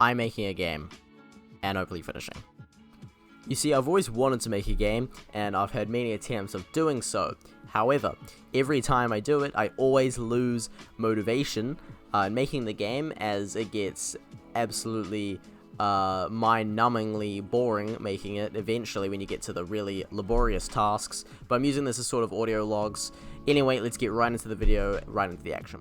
I'm making a game, and hopefully finishing. You see, I've always wanted to make a game, and I've had many attempts of doing so. However, every time I do it, I always lose motivation in making the game, as it gets absolutely mind-numbingly boring making it eventually when you get to the really laborious tasks. But I'm using this as sort of audio logs. Anyway, let's get right into the video, right into the action.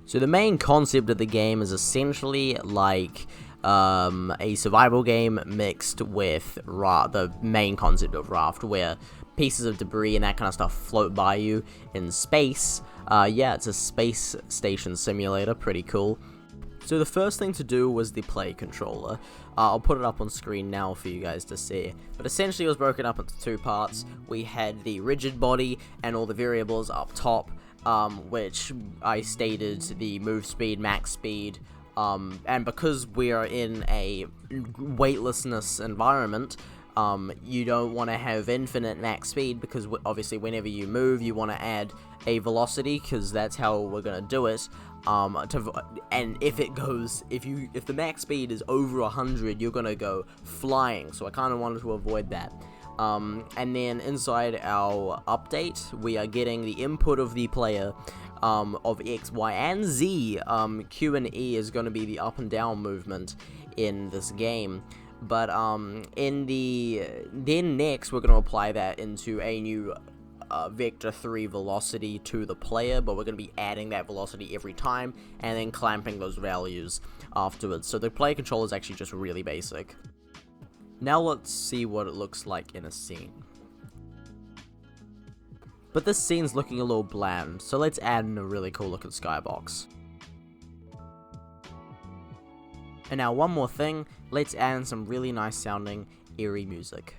So the main concept of the game is essentially like a survival game mixed with the main concept of Raft, where pieces of debris and that kind of stuff float by you in space. Yeah, it's a space station simulator, pretty cool. So the first thing to do was the play controller. I'll put it up on screen now for you guys to see. But essentially it was broken up into two parts. We had the rigid body and all the variables up top, which I stated the move speed, max speed, and because we are in a weightlessness environment, you don't want to have infinite max speed, because obviously whenever you move you want to add a velocity, because that's how we're going to do it. And if the max speed is over 100, you're going to go flying, so I kind of wanted to avoid that. And then inside our update, we are getting the input of the player of X, Y, and Z. Q and E is going to be the up and down movement in this game. But then next we're going to apply that into a new vector 3 velocity to the player, but we're going to be adding that velocity every time and then clamping those values afterwards. So the player control is actually just really basic. Now let's see what it looks like in a scene. But this scene's looking a little bland, so let's add in a really cool looking skybox. And now one more thing, let's add in some really nice sounding eerie music.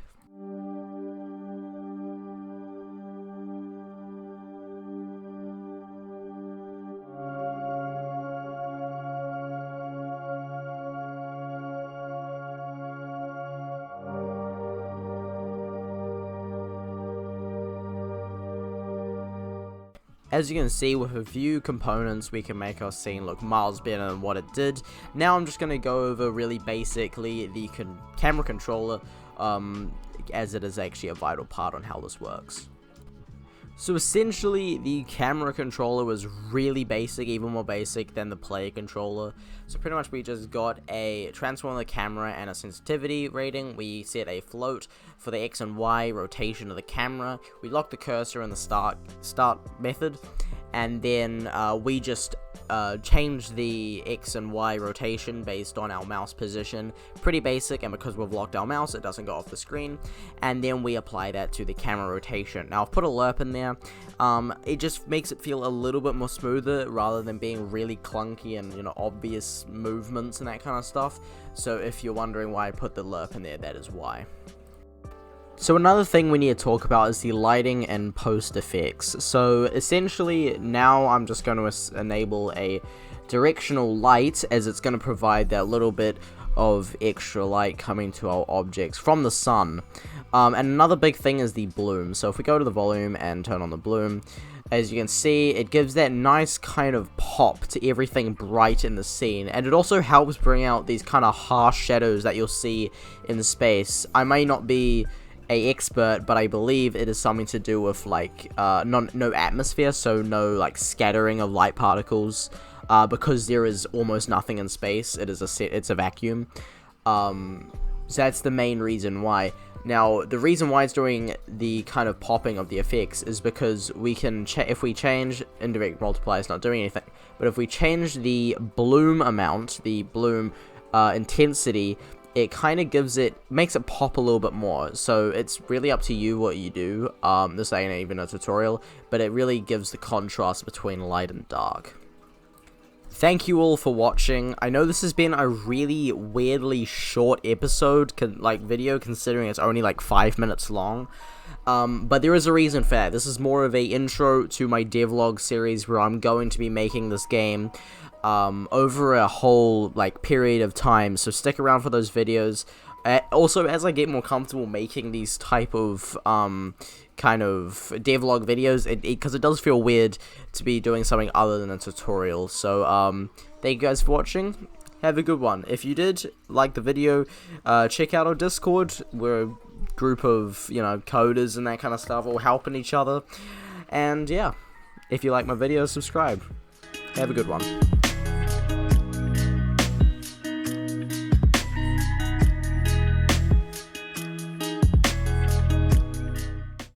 As you can see, with a few components, we can make our scene look miles better than what it did. Now I'm just going to go over really basically the camera controller, as it is actually a vital part on how this works. So essentially, the camera controller was really basic, even more basic than the player controller. So pretty much we just got a transform of the camera and a sensitivity rating. We set a float for the X and Y rotation of the camera. We lock the cursor in the start method, and then we just change the X and Y rotation based on our mouse position. Pretty basic, and because we've locked our mouse, it doesn't go off the screen. And then we apply that to the camera rotation. Now I've put a lerp in there. It just makes it feel a little bit more smoother rather than being really clunky and, you know, obvious movements and that kind of stuff. So if you're wondering why I put the lerp in there, that is why. So another thing we need to talk about is the lighting and post effects. So essentially now I'm just going to enable a directional light, as it's going to provide that little bit of extra light coming to our objects from the sun. And another big thing is the bloom. So if we go to the volume and turn on the bloom, as you can see, it gives that nice kind of pop to everything bright in the scene, and it also helps bring out these kind of harsh shadows that you'll see in space. I may not be an expert, but I believe it is something to do with like no atmosphere, so no like scattering of light particles, because there is almost nothing in space. It's a vacuum. So that's the main reason why. Now, the reason why it's doing the kind of popping of the effects is because we can if we change indirect multiply, it's not doing anything, but if we change the bloom amount, the bloom intensity, it kind of makes it pop a little bit more. So it's really up to you what you do. This ain't even a tutorial, but it really gives the contrast between light and dark. Thank you all for watching. I know this has been a really weirdly short video, considering it's only like 5 minutes long. But there is a reason for that. This is more of a intro to my devlog series, where I'm going to be making this game over a whole period of time, so stick around for those videos. Also, as I get more comfortable making these type of kind of devlog videos, because it does feel weird to be doing something other than a tutorial. So thank you guys for watching. have a good one. If you did like the video, check out our Discord. We're a group of, you know, coders and that kind of stuff, all helping each other. And yeah, if you like my video, subscribe. Have a good one.